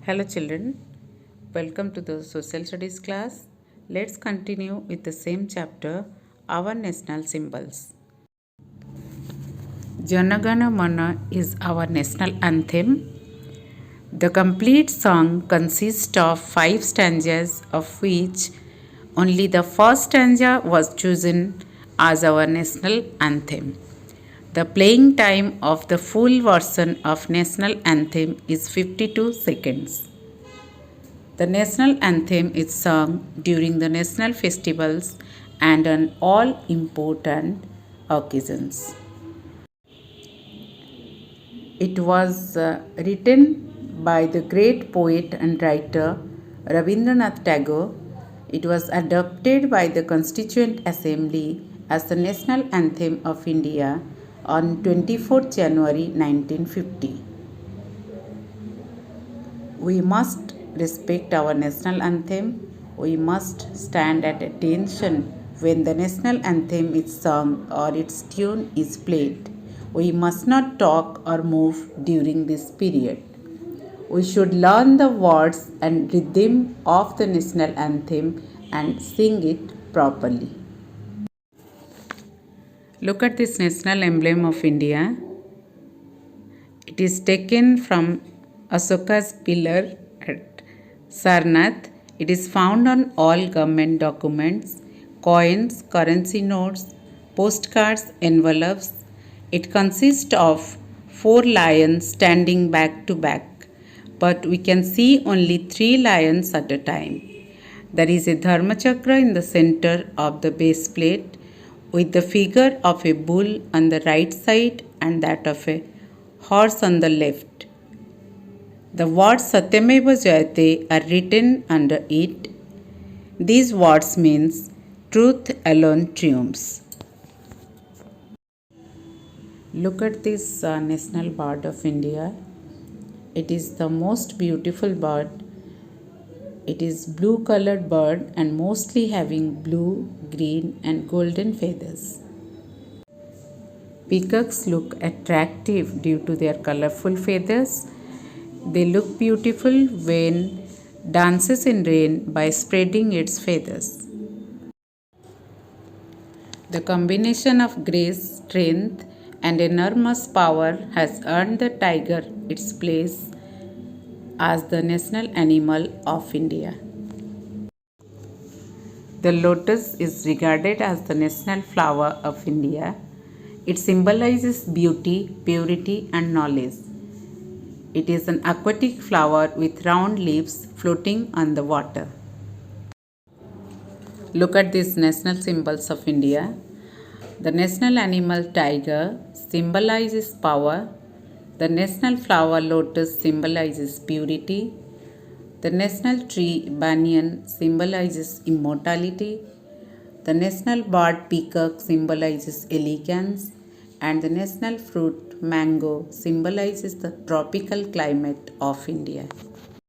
Hello children, welcome to the social studies class. Let's continue with the same chapter, our national symbols. Jana Gana Mana is our national anthem. The complete song consists of 5 stanzas, of which only the first stanza was chosen as our national anthem. The playing time of the full version of national anthem is 52 seconds. The national anthem is sung during the national festivals and on all important occasions. It was written by the great poet and writer Rabindranath Tagore. It was adopted by the Constituent Assembly as the national anthem of India on 24th January 1950. We must respect our national anthem. We must stand at attention when the national anthem is sung or its tune is played. We must not talk or move during this period. We should learn the words and rhythm of the national anthem and sing it properly. Look at this national emblem of India. It is taken from Ashoka's pillar at Sarnath. It is found on all government documents, coins, currency notes, postcards, envelopes. It consists of 4 lions standing back to back, but we can see only 3 lions at a time. There is a Dharmachakra in the center of the base plate with the figure of a bull on the right side and that of a horse on the left. The words Satyameva Jayate are written under it. These words means truth alone triumphs. Look at this national bird of India. It is the most beautiful bird. It is blue colored bird and mostly having blue, green and golden feathers. Peacocks look attractive due to their colorful feathers. They look beautiful when dances in rain by spreading its feathers. The combination of grace, strength and enormous power has earned the tiger its place as the national animal of India. The lotus is regarded as the national flower of India. It symbolizes beauty, purity and knowledge. It is an aquatic flower with round leaves floating on the water. Look at these national symbols of India. The national animal tiger symbolizes power. The national flower lotus symbolizes purity. The national tree banyan symbolizes immortality. The national bird peacock symbolizes elegance. And the national fruit mango symbolizes the tropical climate of India.